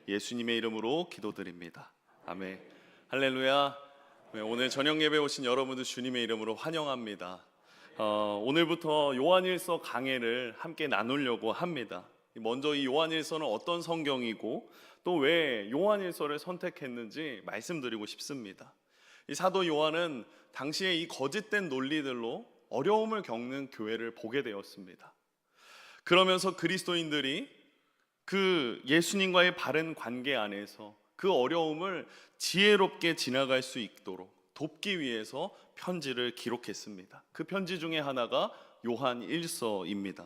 예수님의 이름으로 기도드립니다. 아멘. 할렐루야. 오늘 저녁 예배 오신 여러분들 주님의 이름으로 환영합니다. 오늘부터 요한일서 강해를 함께 나누려고 합니다. 먼저 이 요한일서는 어떤 성경이고 또 왜 요한일서를 선택했는지 말씀드리고 싶습니다. 이 사도 요한은 당시에 이 거짓된 논리들로 어려움을 겪는 교회를 보게 되었습니다. 그러면서 그리스도인들이 그 예수님과의 바른 관계 안에서 그 어려움을 지혜롭게 지나갈 수 있도록 돕기 위해서 편지를 기록했습니다. 그 편지 중에 하나가 요한일서입니다.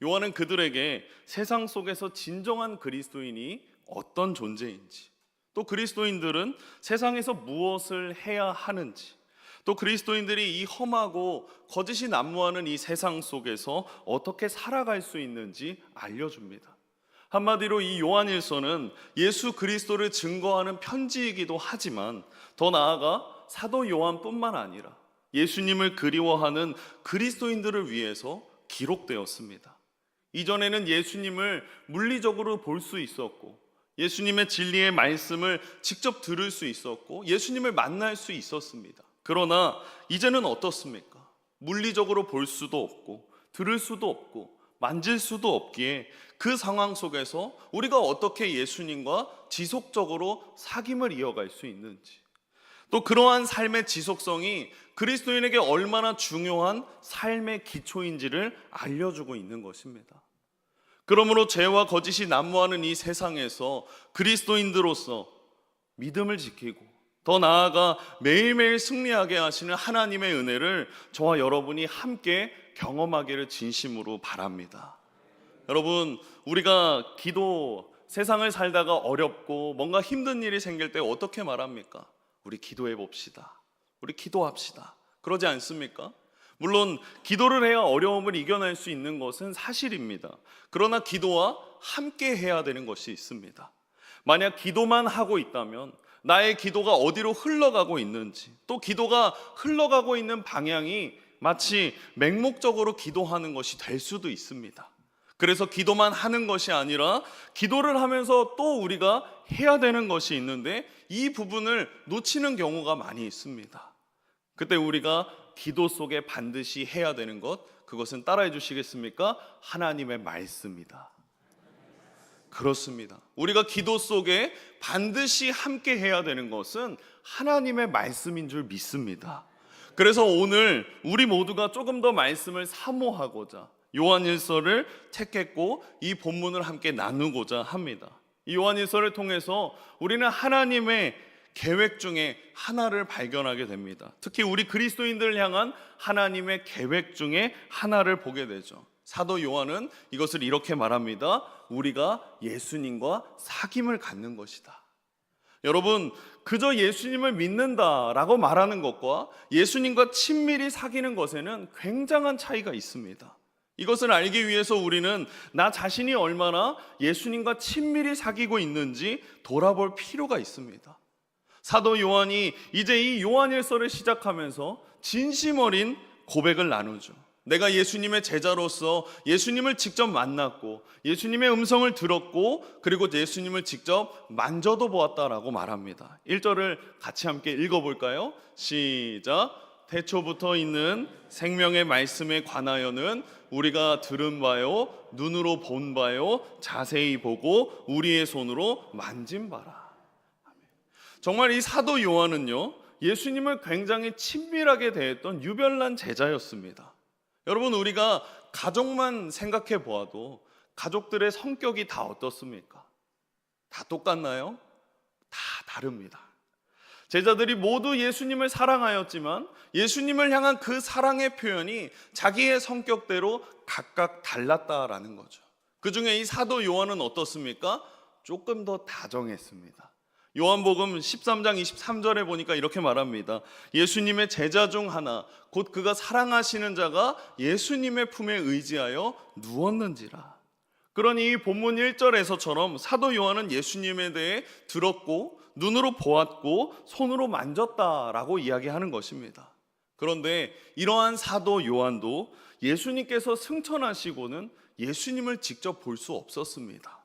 요한은 그들에게 세상 속에서 진정한 그리스도인이 어떤 존재인지, 또 그리스도인들은 세상에서 무엇을 해야 하는지, 또 그리스도인들이 이 험하고 거짓이 난무하는 이 세상 속에서 어떻게 살아갈 수 있는지 알려줍니다. 한마디로 이 요한일서는 예수 그리스도를 증거하는 편지이기도 하지만 더 나아가 사도 요한뿐만 아니라 예수님을 그리워하는 그리스도인들을 위해서 기록되었습니다. 이전에는 예수님을 물리적으로 볼 수 있었고 예수님의 진리의 말씀을 직접 들을 수 있었고 예수님을 만날 수 있었습니다. 그러나 이제는 어떻습니까? 물리적으로 볼 수도 없고 들을 수도 없고 만질 수도 없기에 그 상황 속에서 우리가 어떻게 예수님과 지속적으로 사귐을 이어갈 수 있는지, 또 그러한 삶의 지속성이 그리스도인에게 얼마나 중요한 삶의 기초인지를 알려주고 있는 것입니다. 그러므로 죄와 거짓이 난무하는 이 세상에서 그리스도인들로서 믿음을 지키고 더 나아가 매일매일 승리하게 하시는 하나님의 은혜를 저와 여러분이 함께 경험하기를 진심으로 바랍니다. 여러분, 우리가 세상을 살다가 어렵고 뭔가 힘든 일이 생길 때 어떻게 말합니까? 우리 기도해 봅시다. 우리 기도합시다. 그러지 않습니까? 물론 기도를 해야 어려움을 이겨낼 수 있는 것은 사실입니다. 그러나 기도와 함께 해야 되는 것이 있습니다. 만약 기도만 하고 있다면 나의 기도가 어디로 흘러가고 있는지, 또 기도가 흘러가고 있는 방향이 마치 맹목적으로 기도하는 것이 될 수도 있습니다. 그래서 기도만 하는 것이 아니라 기도를 하면서 또 우리가 해야 되는 것이 있는데 이 부분을 놓치는 경우가 많이 있습니다. 그때 우리가 기도 속에 반드시 해야 되는 것, 그것은 따라해 주시겠습니까? 하나님의 말씀이다. 그렇습니다. 우리가 기도 속에 반드시 함께 해야 되는 것은 하나님의 말씀인 줄 믿습니다. 그래서 오늘 우리 모두가 조금 더 말씀을 사모하고자 요한일서를 택했고 이 본문을 함께 나누고자 합니다. 이 요한일서를 통해서 우리는 하나님의 계획 중에 하나를 발견하게 됩니다. 특히 우리 그리스도인들을 향한 하나님의 계획 중에 하나를 보게 되죠. 사도 요한은 이것을 이렇게 말합니다. 우리가 예수님과 사귐을 갖는 것이다. 여러분, 그저 예수님을 믿는다라고 말하는 것과 예수님과 친밀히 사귀는 것에는 굉장한 차이가 있습니다. 이것을 알기 위해서 우리는 나 자신이 얼마나 예수님과 친밀히 사귀고 있는지 돌아볼 필요가 있습니다. 사도 요한이 이제 이 요한일서를 시작하면서 진심 어린 고백을 나누죠. 내가 예수님의 제자로서 예수님을 직접 만났고 예수님의 음성을 들었고 그리고 예수님을 직접 만져도 보았다라고 말합니다. 1절을 같이 함께 읽어볼까요? 시작. 태초부터 있는 생명의 말씀에 관하여는 우리가 들은 바요 눈으로 본 바요 자세히 보고 우리의 손으로 만진 바라. 정말 이 사도 요한은요 예수님을 굉장히 친밀하게 대했던 유별난 제자였습니다. 여러분, 우리가 가족만 생각해 보아도 가족들의 성격이 다 어떻습니까? 다 똑같나요? 다 다릅니다. 제자들이 모두 예수님을 사랑하였지만 예수님을 향한 그 사랑의 표현이 자기의 성격대로 각각 달랐다라는 거죠. 그 중에 이 사도 요한은 어떻습니까? 조금 더 다정했습니다. 요한복음 13장 23절에 보니까 이렇게 말합니다. 예수님의 제자 중 하나 곧 그가 사랑하시는 자가 예수님의 품에 의지하여 누웠는지라. 그러니 이 본문 1절에서처럼 사도 요한은 예수님에 대해 들었고 눈으로 보았고 손으로 만졌다라고 이야기하는 것입니다. 그런데 이러한 사도 요한도 예수님께서 승천하시고는 예수님을 직접 볼 수 없었습니다.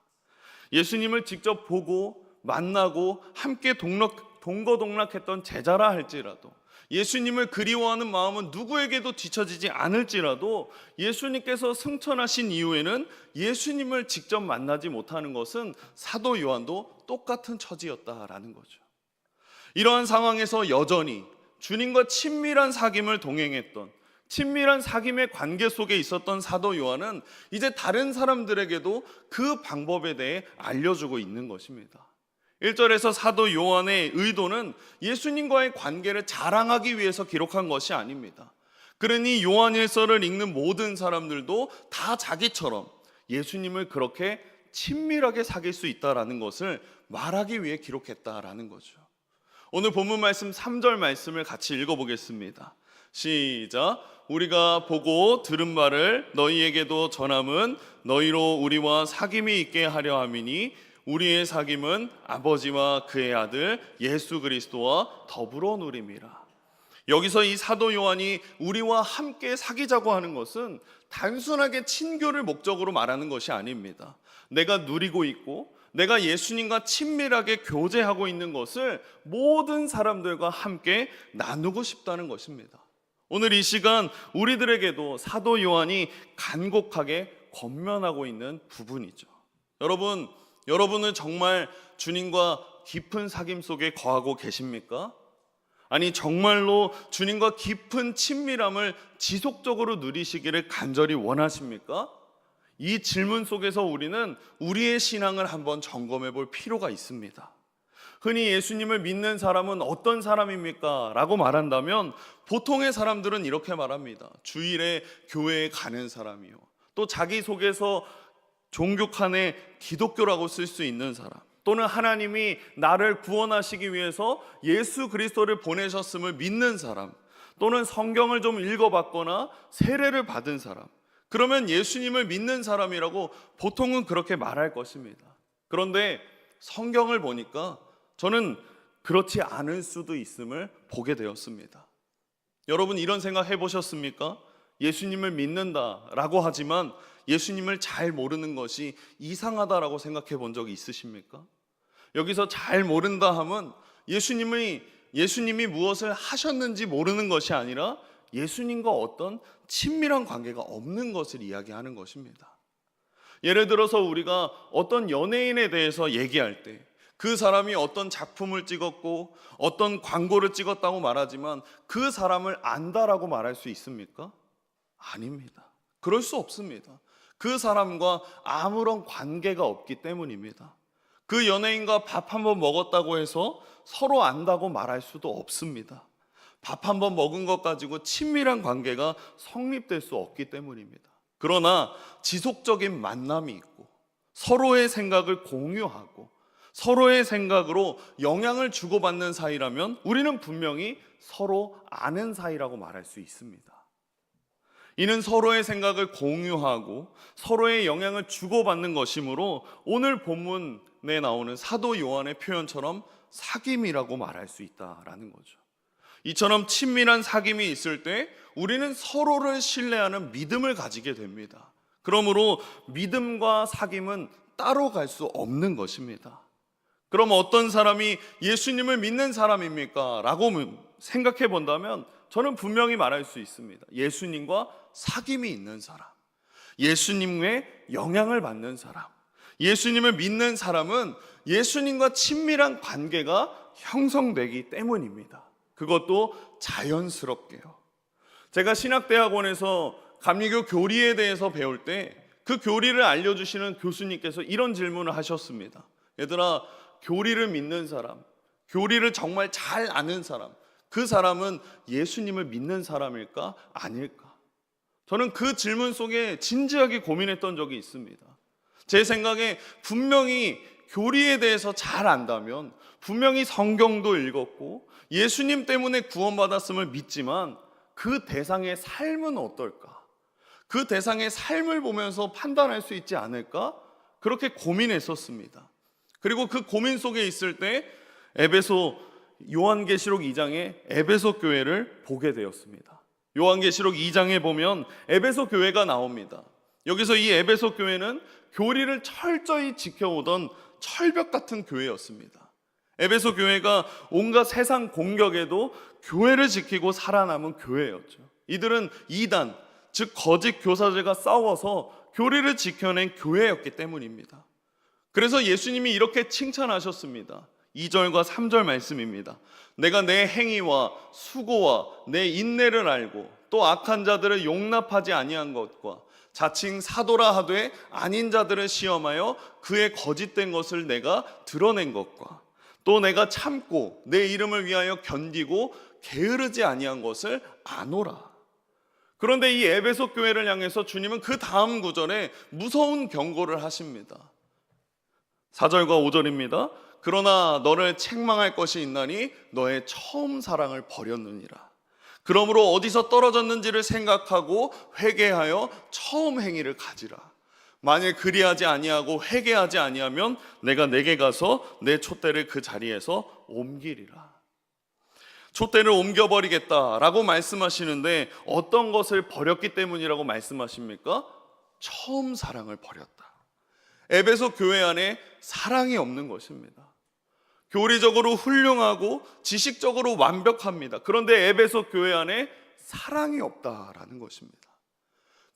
예수님을 직접 보고 만나고 함께 동거동락했던 제자라 할지라도, 예수님을 그리워하는 마음은 누구에게도 뒤처지지 않을지라도, 예수님께서 승천하신 이후에는 예수님을 직접 만나지 못하는 것은 사도 요한도 똑같은 처지였다라는 거죠. 이러한 상황에서 여전히 주님과 친밀한 사귐을 동행했던, 친밀한 사귐의 관계 속에 있었던 사도 요한은 이제 다른 사람들에게도 그 방법에 대해 알려주고 있는 것입니다. 1절에서 사도 요한의 의도는 예수님과의 관계를 자랑하기 위해서 기록한 것이 아닙니다. 그러니 요한일서를 읽는 모든 사람들도 다 자기처럼 예수님을 그렇게 친밀하게 사귈 수 있다는 것을 말하기 위해 기록했다라는 거죠. 오늘 본문 말씀 3절 말씀을 같이 읽어보겠습니다. 시작. 우리가 보고 들은 말을 너희에게도 전함은 너희로 우리와 사귐이 있게 하려 함이니 우리의 사귐은 아버지와 그의 아들 예수 그리스도와 더불어 누림이라. 여기서 이 사도 요한이 우리와 함께 사귀자고 하는 것은 단순하게 친교를 목적으로 말하는 것이 아닙니다. 내가 누리고 있고 내가 예수님과 친밀하게 교제하고 있는 것을 모든 사람들과 함께 나누고 싶다는 것입니다. 오늘 이 시간 우리들에게도 사도 요한이 간곡하게 권면하고 있는 부분이죠. 여러분은 정말 주님과 깊은 사귐 속에 거하고 계십니까? 아니, 정말로 주님과 깊은 친밀함을 지속적으로 누리시기를 간절히 원하십니까? 이 질문 속에서 우리는 우리의 신앙을 한번 점검해 볼 필요가 있습니다. 흔히 예수님을 믿는 사람은 어떤 사람입니까? 라고 말한다면 보통의 사람들은 이렇게 말합니다. 주일에 교회에 가는 사람이요, 또 자기 속에서 종교 칸에 기독교라고 쓸 수 있는 사람, 또는 하나님이 나를 구원하시기 위해서 예수 그리스도를 보내셨음을 믿는 사람, 또는 성경을 좀 읽어봤거나 세례를 받은 사람, 그러면 예수님을 믿는 사람이라고 보통은 그렇게 말할 것입니다. 그런데 성경을 보니까 저는 그렇지 않을 수도 있음을 보게 되었습니다. 여러분, 이런 생각 해보셨습니까? 예수님을 믿는다라고 하지만 예수님을 잘 모르는 것이 이상하다라고 생각해 본 적이 있으십니까? 여기서 잘 모른다 하면 예수님이 무엇을 하셨는지 모르는 것이 아니라 예수님과 어떤 친밀한 관계가 없는 것을 이야기하는 것입니다. 예를 들어서 우리가 어떤 연예인에 대해서 얘기할 때 그 사람이 어떤 작품을 찍었고 어떤 광고를 찍었다고 말하지만 그 사람을 안다라고 말할 수 있습니까? 아닙니다. 그럴 수 없습니다. 그 사람과 아무런 관계가 없기 때문입니다. 그 연예인과 밥 한번 먹었다고 해서 서로 안다고 말할 수도 없습니다. 밥 한번 먹은 것 가지고 친밀한 관계가 성립될 수 없기 때문입니다. 그러나 지속적인 만남이 있고 서로의 생각을 공유하고 서로의 생각으로 영향을 주고받는 사이라면 우리는 분명히 서로 아는 사이라고 말할 수 있습니다. 이는 서로의 생각을 공유하고 서로의 영향을 주고받는 것이므로 오늘 본문에 나오는 사도 요한의 표현처럼 사귐이라고 말할 수 있다라는 거죠. 이처럼 친밀한 사귐이 있을 때 우리는 서로를 신뢰하는 믿음을 가지게 됩니다. 그러므로 믿음과 사귐은 따로 갈 수 없는 것입니다. 그럼 어떤 사람이 예수님을 믿는 사람입니까? 라고 생각해 본다면 저는 분명히 말할 수 있습니다. 예수님과 사귐이 있는 사람, 예수님의 영향을 받는 사람, 예수님을 믿는 사람은 예수님과 친밀한 관계가 형성되기 때문입니다. 그것도 자연스럽게요. 제가 신학대학원에서 감리교 교리에 대해서 배울 때 그 교리를 알려주시는 교수님께서 이런 질문을 하셨습니다. 얘들아, 교리를 믿는 사람, 교리를 정말 잘 아는 사람, 그 사람은 예수님을 믿는 사람일까? 아닐까? 저는 그 질문 속에 진지하게 고민했던 적이 있습니다. 제 생각에 분명히 교리에 대해서 잘 안다면, 분명히 성경도 읽었고 예수님 때문에 구원받았음을 믿지만 그 대상의 삶은 어떨까? 그 대상의 삶을 보면서 판단할 수 있지 않을까? 그렇게 고민했었습니다. 그리고 그 고민 속에 있을 때 요한계시록 2장의 에베소 교회를 보게 되었습니다. 요한계시록 2장에 보면 에베소 교회가 나옵니다. 여기서 이 에베소 교회는 교리를 철저히 지켜오던 철벽 같은 교회였습니다. 에베소 교회가 온갖 세상 공격에도 교회를 지키고 살아남은 교회였죠. 이들은 이단, 즉 거짓 교사들과 싸워서 교리를 지켜낸 교회였기 때문입니다. 그래서 예수님이 이렇게 칭찬하셨습니다. 2절과 3절 말씀입니다. 내가 내 행위와 수고와 내 인내를 알고 또 악한 자들을 용납하지 아니한 것과 자칭 사도라 하되 아닌 자들을 시험하여 그의 거짓된 것을 내가 드러낸 것과 또 내가 참고 내 이름을 위하여 견디고 게으르지 아니한 것을 아노라. 그런데 이 에베소 교회를 향해서 주님은 그 다음 구절에 무서운 경고를 하십니다. 4절과 5절입니다. 그러나 너를 책망할 것이 있나니 너의 처음 사랑을 버렸느니라. 그러므로 어디서 떨어졌는지를 생각하고 회개하여 처음 행위를 가지라. 만일 그리하지 아니하고 회개하지 아니하면 내가 내게 가서 내 촛대를 그 자리에서 옮기리라. 촛대를 옮겨버리겠다라고 말씀하시는데 어떤 것을 버렸기 때문이라고 말씀하십니까? 처음 사랑을 버렸다. 에베소 교회 안에 사랑이 없는 것입니다. 교리적으로 훌륭하고 지식적으로 완벽합니다. 그런데 에베소 교회 안에 사랑이 없다라는 것입니다.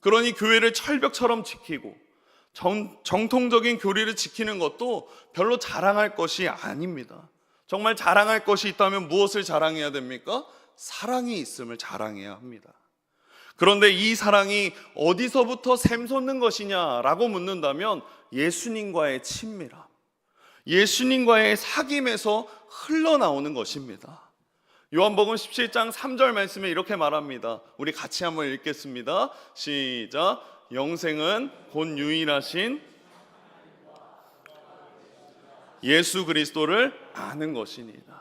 그러니 교회를 철벽처럼 지키고 정통적인 교리를 지키는 것도 별로 자랑할 것이 아닙니다. 정말 자랑할 것이 있다면 무엇을 자랑해야 됩니까? 사랑이 있음을 자랑해야 합니다. 그런데 이 사랑이 어디서부터 샘솟는 것이냐라고 묻는다면 예수님과의 친밀함, 예수님과의 사귐에서 흘러나오는 것입니다. 요한복음 17장 3절 말씀에 이렇게 말합니다. 우리 같이 한번 읽겠습니다. 시작. 영생은 곧 유일하신 예수 그리스도를 아는 것이니이다.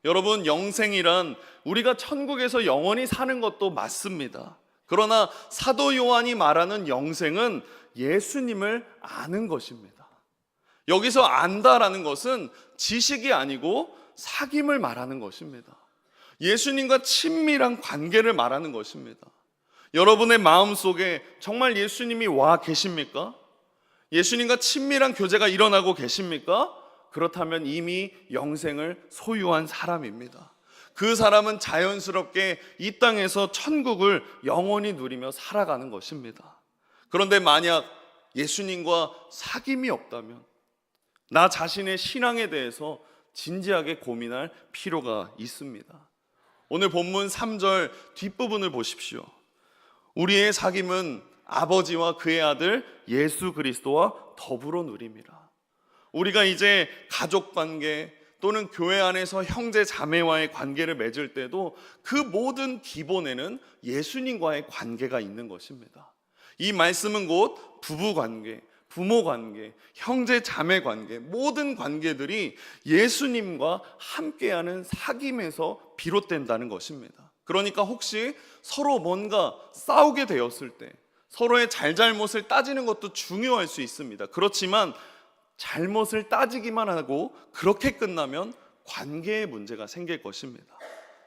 여러분, 영생이란 우리가 천국에서 영원히 사는 것도 맞습니다. 그러나 사도 요한이 말하는 영생은 예수님을 아는 것입니다. 여기서 안다라는 것은 지식이 아니고 사귐을 말하는 것입니다. 예수님과 친밀한 관계를 말하는 것입니다. 여러분의 마음속에 정말 예수님이 와 계십니까? 예수님과 친밀한 교제가 일어나고 계십니까? 그렇다면 이미 영생을 소유한 사람입니다. 그 사람은 자연스럽게 이 땅에서 천국을 영원히 누리며 살아가는 것입니다. 그런데 만약 예수님과 사귐이 없다면 나 자신의 신앙에 대해서 진지하게 고민할 필요가 있습니다. 오늘 본문 3절 뒷부분을 보십시오. 우리의 사귐은 아버지와 그의 아들 예수 그리스도와 더불어 누림이라. 우리가 이제 가족관계 또는 교회 안에서 형제 자매와의 관계를 맺을 때도 그 모든 기본에는 예수님과의 관계가 있는 것입니다. 이 말씀은 곧 부부관계, 부모관계, 형제 자매 관계, 모든 관계들이 예수님과 함께하는 사귐에서 비롯된다는 것입니다. 그러니까 혹시 서로 뭔가 싸우게 되었을 때 서로의 잘잘못을 따지는 것도 중요할 수 있습니다. 그렇지만 잘못을 따지기만 하고 그렇게 끝나면 관계에 문제가 생길 것입니다.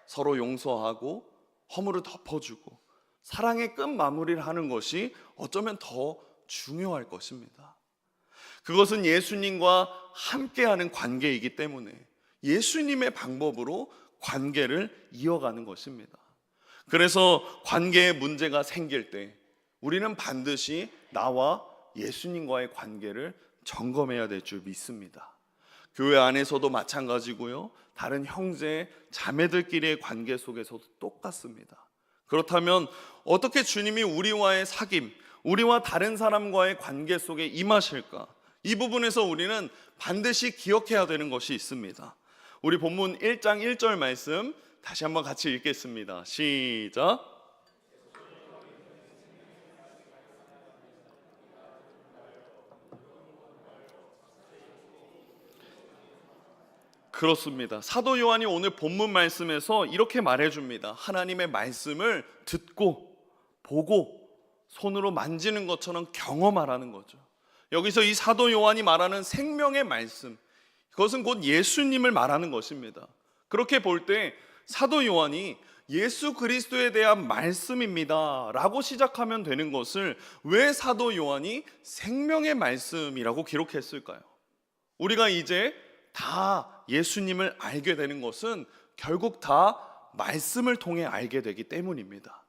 서로 용서하고 허물을 덮어주고 사랑의 끝 마무리를 하는 것이 어쩌면 더 중요할 것입니다. 그것은 예수님과 함께하는 관계이기 때문에 예수님의 방법으로 관계를 이어가는 것입니다. 그래서 관계에 문제가 생길 때 우리는 반드시 나와 예수님과의 관계를 점검해야 될 줄 믿습니다. 교회 안에서도 마찬가지고요, 다른 형제, 자매들끼리의 관계 속에서도 똑같습니다. 그렇다면 어떻게 주님이 우리와의 사귐, 우리와 다른 사람과의 관계 속에 임하실까? 이 부분에서 우리는 반드시 기억해야 되는 것이 있습니다. 우리 본문 1장 1절 말씀 다시 한번 같이 읽겠습니다. 시작. 그렇습니다. 사도 요한이 오늘 본문 말씀에서 이렇게 말해줍니다. 하나님의 말씀을 듣고 보고 손으로 만지는 것처럼 경험하라는 거죠. 여기서 이 사도 요한이 말하는 생명의 말씀, 그것은 곧 예수님을 말하는 것입니다. 그렇게 볼 때 사도 요한이 예수 그리스도에 대한 말씀입니다 라고 시작하면 되는 것을 왜 사도 요한이 생명의 말씀이라고 기록했을까요? 우리가 이제 다 예수님을 알게 되는 것은 결국 다 말씀을 통해 알게 되기 때문입니다.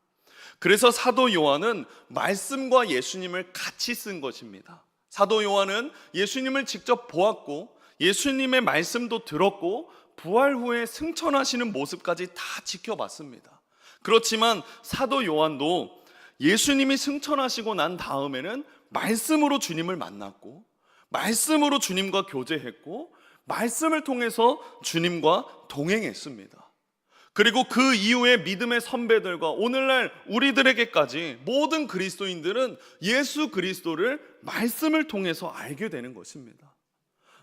그래서 사도 요한은 말씀과 예수님을 같이 쓴 것입니다. 사도 요한은 예수님을 직접 보았고 예수님의 말씀도 들었고 부활 후에 승천하시는 모습까지 다 지켜봤습니다. 그렇지만 사도 요한도 예수님이 승천하시고 난 다음에는 말씀으로 주님을 만났고 말씀으로 주님과 교제했고 말씀을 통해서 주님과 동행했습니다. 그리고 그 이후에 믿음의 선배들과 오늘날 우리들에게까지 모든 그리스도인들은 예수 그리스도를 말씀을 통해서 알게 되는 것입니다.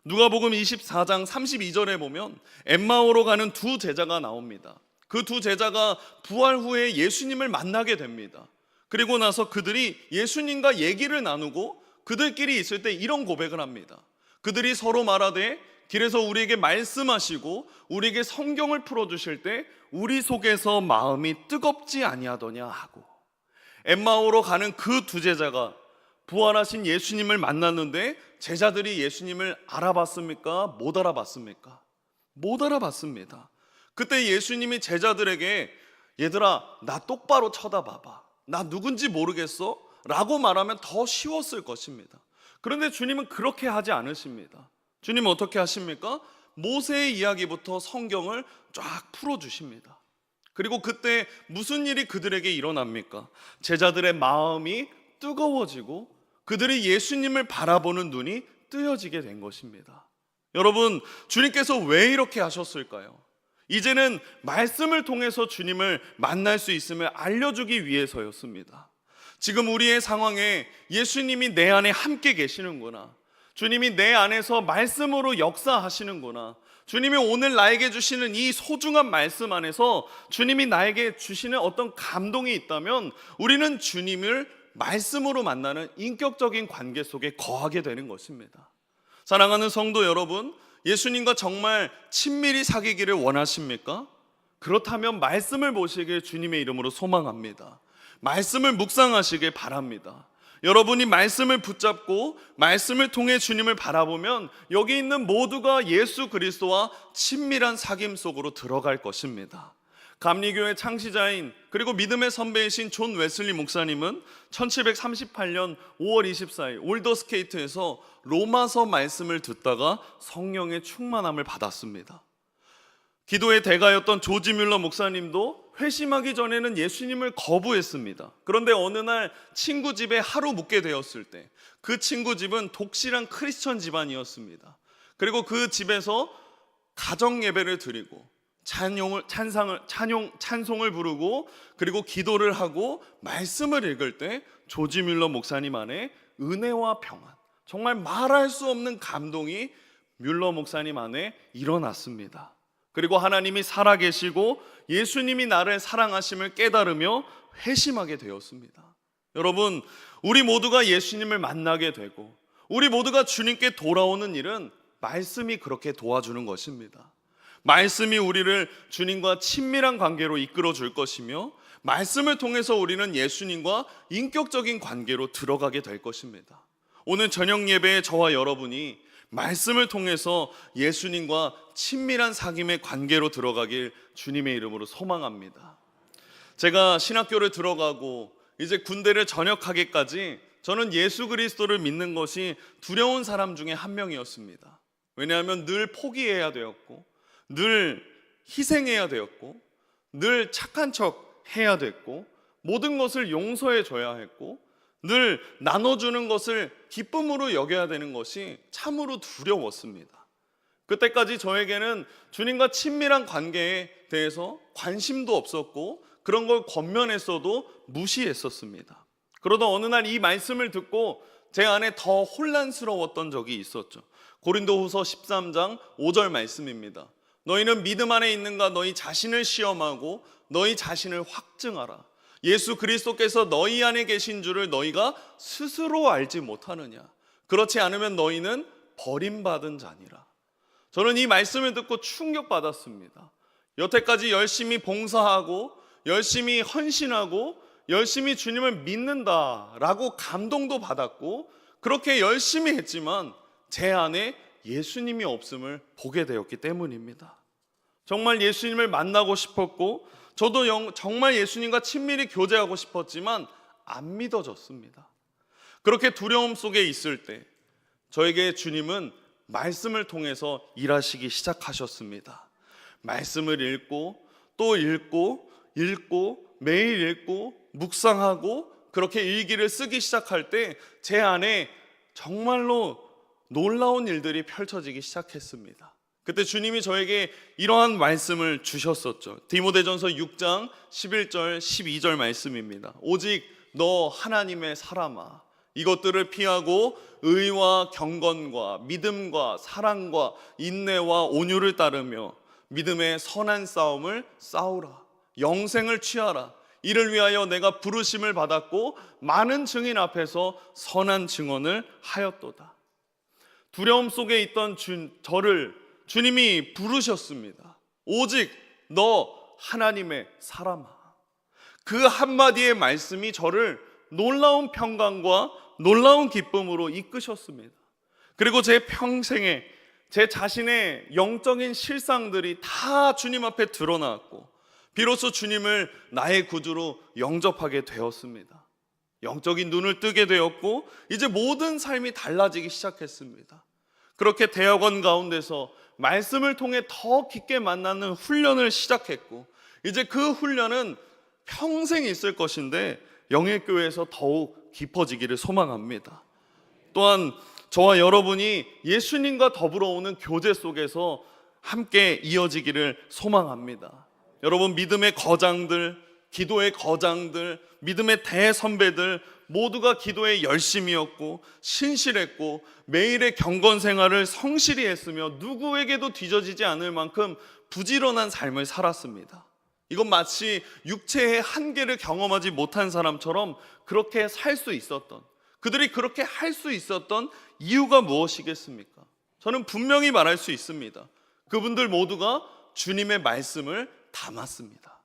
누가복음 24장 32절에 보면 엠마오로 가는 두 제자가 나옵니다. 그 두 제자가 부활 후에 예수님을 만나게 됩니다. 그리고 나서 그들이 예수님과 얘기를 나누고 그들끼리 있을 때 이런 고백을 합니다. 그들이 서로 말하되 길에서 우리에게 말씀하시고 우리에게 성경을 풀어주실 때 우리 속에서 마음이 뜨겁지 아니하더냐 하고, 엠마오로 가는 그 두 제자가 부활하신 예수님을 만났는데 제자들이 예수님을 알아봤습니까? 못 알아봤습니까? 못 알아봤습니다. 그때 예수님이 제자들에게 얘들아 나 똑바로 쳐다봐봐, 나 누군지 모르겠어? 라고 말하면 더 쉬웠을 것입니다. 그런데 주님은 그렇게 하지 않으십니다. 주님은 어떻게 하십니까? 모세의 이야기부터 성경을 쫙 풀어주십니다. 그리고 그때 무슨 일이 그들에게 일어납니까? 제자들의 마음이 뜨거워지고 그들이 예수님을 바라보는 눈이 뜨여지게 된 것입니다. 여러분, 주님께서 왜 이렇게 하셨을까요? 이제는 말씀을 통해서 주님을 만날 수 있음을 알려주기 위해서였습니다. 지금 우리의 상황에 예수님이 내 안에 함께 계시는구나, 주님이 내 안에서 말씀으로 역사하시는구나, 주님이 오늘 나에게 주시는 이 소중한 말씀 안에서 주님이 나에게 주시는 어떤 감동이 있다면 우리는 주님을 말씀으로 만나는 인격적인 관계 속에 거하게 되는 것입니다. 사랑하는 성도 여러분, 예수님과 정말 친밀히 사귀기를 원하십니까? 그렇다면 말씀을 보시길 주님의 이름으로 소망합니다. 말씀을 묵상하시길 바랍니다. 여러분이 말씀을 붙잡고 말씀을 통해 주님을 바라보면 여기 있는 모두가 예수 그리스도와 친밀한 사귐 속으로 들어갈 것입니다. 감리교회 창시자인 그리고 믿음의 선배이신 존 웨슬리 목사님은 1738년 5월 24일 올더스케이트에서 로마서 말씀을 듣다가 성령의 충만함을 받았습니다. 기도의 대가였던 조지 뮬러 목사님도 회심하기 전에는 예수님을 거부했습니다. 그런데 어느 날 친구 집에 하루 묵게 되었을 때 그 친구 집은 독실한 크리스천 집안이었습니다. 그리고 그 집에서 가정 예배를 드리고 찬송을 부르고 그리고 기도를 하고 말씀을 읽을 때 조지 뮬러 목사님 안에 은혜와 평안, 정말 말할 수 없는 감동이 뮬러 목사님 안에 일어났습니다. 그리고 하나님이 살아계시고 예수님이 나를 사랑하심을 깨달으며 회심하게 되었습니다. 여러분, 우리 모두가 예수님을 만나게 되고 우리 모두가 주님께 돌아오는 일은 말씀이 그렇게 도와주는 것입니다. 말씀이 우리를 주님과 친밀한 관계로 이끌어 줄 것이며 말씀을 통해서 우리는 예수님과 인격적인 관계로 들어가게 될 것입니다. 오늘 저녁 예배에 저와 여러분이 말씀을 통해서 예수님과 친밀한 사귐의 관계로 들어가길 주님의 이름으로 소망합니다. 제가 신학교를 들어가고 이제 군대를 전역하기까지 저는 예수 그리스도를 믿는 것이 두려운 사람 중에 한 명이었습니다. 왜냐하면 늘 포기해야 되었고 늘 희생해야 되었고 늘 착한 척 해야 됐고 모든 것을 용서해 줘야 했고 늘 나눠주는 것을 기쁨으로 여겨야 되는 것이 참으로 두려웠습니다. 그때까지 저에게는 주님과 친밀한 관계에 대해서 관심도 없었고 그런 걸 권면했어도 무시했었습니다. 그러다 어느 날 이 말씀을 듣고 제 안에 더 혼란스러웠던 적이 있었죠. 고린도후서 13장 5절 말씀입니다. 너희는 믿음 안에 있는가? 너희 자신을 시험하고 너희 자신을 확증하라. 예수 그리스도께서 너희 안에 계신 줄을 너희가 스스로 알지 못하느냐? 그렇지 않으면 너희는 버림받은 자니라. 저는 이 말씀을 듣고 충격받았습니다. 여태까지 열심히 봉사하고 열심히 헌신하고 열심히 주님을 믿는다라고 감동도 받았고 그렇게 열심히 했지만 제 안에 예수님이 없음을 보게 되었기 때문입니다. 정말 예수님을 만나고 싶었고 저도 정말 예수님과 친밀히 교제하고 싶었지만 안 믿어졌습니다. 그렇게 두려움 속에 있을 때 저에게 주님은 말씀을 통해서 일하시기 시작하셨습니다. 말씀을 읽고 또 읽고 매일 읽고 묵상하고 그렇게 일기를 쓰기 시작할 때 제 안에 정말로 놀라운 일들이 펼쳐지기 시작했습니다. 그때 주님이 저에게 이러한 말씀을 주셨었죠. 디모데전서 6장 11절 12절 말씀입니다. 오직 너 하나님의 사람아 이것들을 피하고 의와 경건과 믿음과 사랑과 인내와 온유를 따르며 믿음의 선한 싸움을 싸우라. 영생을 취하라. 이를 위하여 내가 부르심을 받았고 많은 증인 앞에서 선한 증언을 하였도다. 두려움 속에 있던 저를 주님이 부르셨습니다. 오직 너 하나님의 사람아. 그 한마디의 말씀이 저를 놀라운 평강과 놀라운 기쁨으로 이끄셨습니다. 그리고 제 평생에 제 자신의 영적인 실상들이 다 주님 앞에 드러났고 비로소 주님을 나의 구주로 영접하게 되었습니다. 영적인 눈을 뜨게 되었고 이제 모든 삶이 달라지기 시작했습니다. 그렇게 대학원 가운데서 말씀을 통해 더 깊게 만나는 훈련을 시작했고 이제 그 훈련은 평생 있을 것인데 영예교회에서 더욱 깊어지기를 소망합니다. 또한 저와 여러분이 예수님과 더불어 오는 교제 속에서 함께 이어지기를 소망합니다. 여러분 믿음의 거장들, 기도의 거장들, 믿음의 대선배들 모두가 기도에 열심이었고 신실했고 매일의 경건 생활을 성실히 했으며 누구에게도 뒤처지지 않을 만큼 부지런한 삶을 살았습니다. 이건 마치 육체의 한계를 경험하지 못한 사람처럼 그렇게 살 수 있었던, 그들이 그렇게 할 수 있었던 이유가 무엇이겠습니까? 저는 분명히 말할 수 있습니다. 그분들 모두가 주님의 말씀을 담았습니다.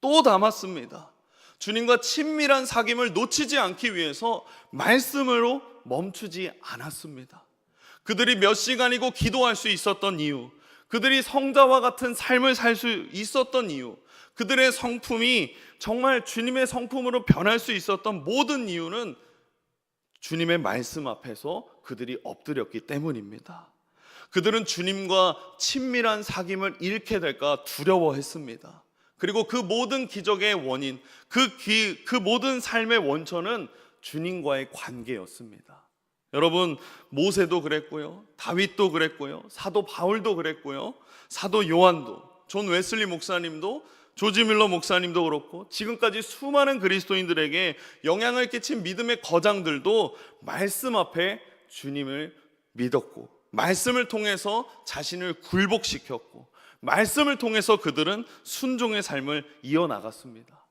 또 담았습니다. 주님과 친밀한 사귐을 놓치지 않기 위해서 말씀으로 멈추지 않았습니다. 그들이 몇 시간이고 기도할 수 있었던 이유, 그들이 성자와 같은 삶을 살 수 있었던 이유, 그들의 성품이 정말 주님의 성품으로 변할 수 있었던 모든 이유는 주님의 말씀 앞에서 그들이 엎드렸기 때문입니다. 그들은 주님과 친밀한 사귐을 잃게 될까 두려워했습니다. 그리고 그 모든 기적의 원인, 그 모든 삶의 원천은 주님과의 관계였습니다. 여러분, 모세도 그랬고요, 다윗도 그랬고요, 사도 바울도 그랬고요, 사도 요한도, 존 웨슬리 목사님도, 조지 밀러 목사님도 그렇고 지금까지 수많은 그리스도인들에게 영향을 끼친 믿음의 거장들도 말씀 앞에 주님을 믿었고 말씀을 통해서 자신을 굴복시켰고 말씀을 통해서 그들은 순종의 삶을 이어나갔습니다.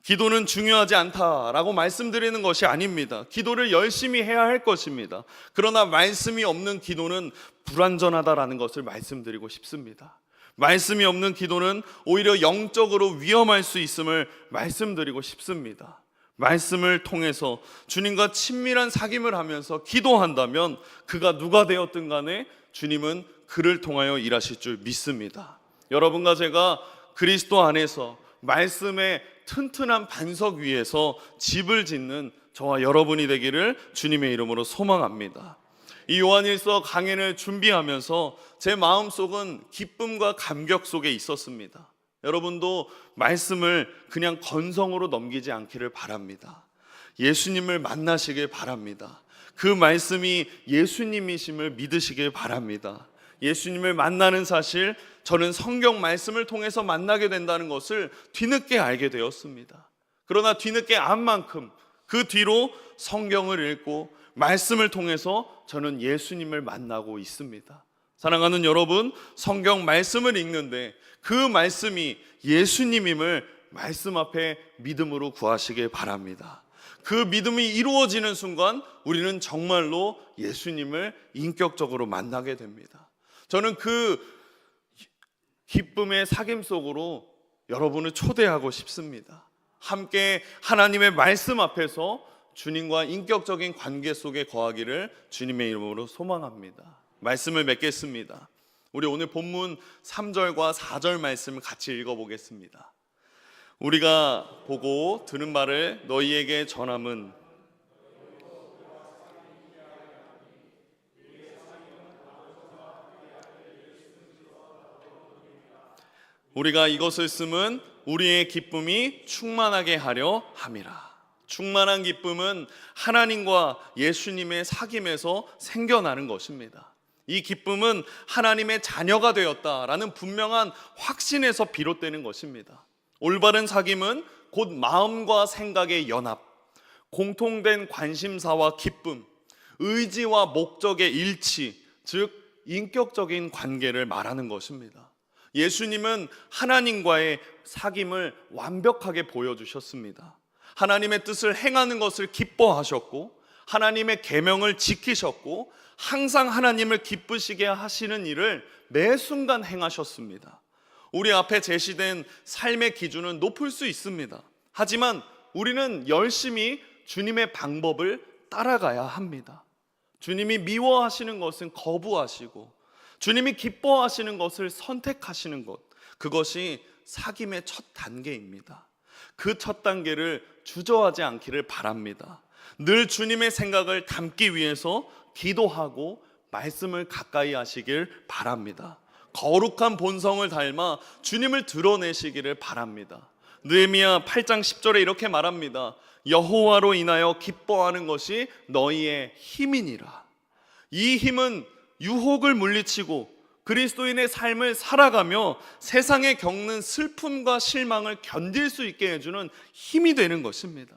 기도는 중요하지 않다라고 말씀드리는 것이 아닙니다. 기도를 열심히 해야 할 것입니다. 그러나 말씀이 없는 기도는 불완전하다라는 것을 말씀드리고 싶습니다. 말씀이 없는 기도는 오히려 영적으로 위험할 수 있음을 말씀드리고 싶습니다. 말씀을 통해서 주님과 친밀한 사귐을 하면서 기도한다면 그가 누가 되었든 간에 주님은 그를 통하여 일하실 줄 믿습니다. 여러분과 제가 그리스도 안에서 말씀의 튼튼한 반석 위에서 집을 짓는 저와 여러분이 되기를 주님의 이름으로 소망합니다. 이 요한일서 강해를 준비하면서 제 마음속은 기쁨과 감격 속에 있었습니다. 여러분도 말씀을 그냥 건성으로 넘기지 않기를 바랍니다. 예수님을 만나시길 바랍니다. 그 말씀이 예수님이심을 믿으시길 바랍니다. 예수님을 만나는 사실, 저는 성경 말씀을 통해서 만나게 된다는 것을 뒤늦게 알게 되었습니다. 그러나 뒤늦게 안 만큼 그 뒤로 성경을 읽고 말씀을 통해서 저는 예수님을 만나고 있습니다. 사랑하는 여러분, 성경 말씀을 읽는데 그 말씀이 예수님임을 말씀 앞에 믿음으로 구하시길 바랍니다. 그 믿음이 이루어지는 순간 우리는 정말로 예수님을 인격적으로 만나게 됩니다. 저는 그 기쁨의 사귐 속으로 여러분을 초대하고 싶습니다. 함께 하나님의 말씀 앞에서 주님과 인격적인 관계 속에 거하기를 주님의 이름으로 소망합니다. 말씀을 맺겠습니다. 우리 오늘 본문 3절과 4절 말씀을 같이 읽어보겠습니다. 우리가 보고 들은 말을 너희에게 전함은 우리가 이것을 쓰면 우리의 기쁨이 충만하게 하려 함이라. 충만한 기쁨은 하나님과 예수님의 사귐에서 생겨나는 것입니다. 이 기쁨은 하나님의 자녀가 되었다라는 분명한 확신에서 비롯되는 것입니다. 올바른 사귐은 곧 마음과 생각의 연합, 공통된 관심사와 기쁨, 의지와 목적의 일치, 즉 인격적인 관계를 말하는 것입니다. 예수님은 하나님과의 사귐을 완벽하게 보여주셨습니다. 하나님의 뜻을 행하는 것을 기뻐하셨고 하나님의 계명을 지키셨고 항상 하나님을 기쁘시게 하시는 일을 매 순간 행하셨습니다. 우리 앞에 제시된 삶의 기준은 높을 수 있습니다. 하지만 우리는 열심히 주님의 방법을 따라가야 합니다. 주님이 미워하시는 것은 거부하시고 주님이 기뻐하시는 것을 선택하시는 것, 그것이 사귐의 첫 단계입니다. 그 첫 단계를 주저하지 않기를 바랍니다. 늘 주님의 생각을 담기 위해서 기도하고 말씀을 가까이 하시길 바랍니다. 거룩한 본성을 닮아 주님을 드러내시기를 바랍니다. 느헤미야 8장 10절에 이렇게 말합니다. 여호와로 인하여 기뻐하는 것이 너희의 힘이니라. 이 힘은 유혹을 물리치고 그리스도인의 삶을 살아가며 세상에 겪는 슬픔과 실망을 견딜 수 있게 해주는 힘이 되는 것입니다.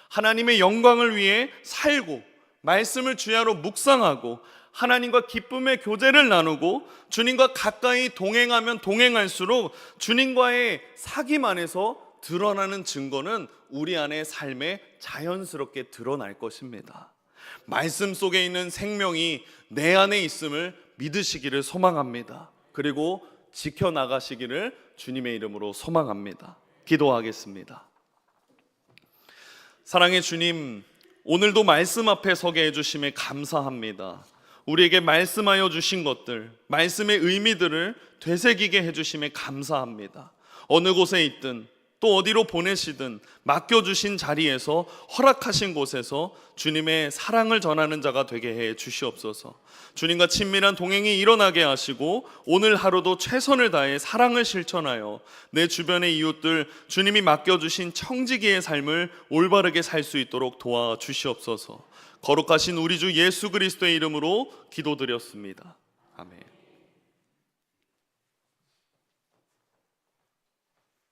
하나님의 영광을 위해 살고 말씀을 주야로 묵상하고 하나님과 기쁨의 교제를 나누고 주님과 가까이 동행하면 동행할수록 주님과의 사귐 안에서 드러나는 증거는 우리 안의 삶에 자연스럽게 드러날 것입니다. 말씀 속에 있는 생명이 내 안에 있음을 믿으시기를 소망합니다. 그리고 지켜나가시기를 주님의 이름으로 소망합니다. 기도하겠습니다. 사랑의 주님, 오늘도 말씀 앞에 서게 해주심에 감사합니다. 우리에게 말씀하여 주신 것들, 말씀의 의미들을 되새기게 해주심에 감사합니다. 어느 곳에 있든 또 어디로 보내시든 맡겨주신 자리에서 허락하신 곳에서 주님의 사랑을 전하는 자가 되게 해 주시옵소서. 주님과 친밀한 동행이 일어나게 하시고 오늘 하루도 최선을 다해 사랑을 실천하여 내 주변의 이웃들 주님이 맡겨주신 청지기의 삶을 올바르게 살 수 있도록 도와주시옵소서. 거룩하신 우리 주 예수 그리스도의 이름으로 기도드렸습니다. 아멘.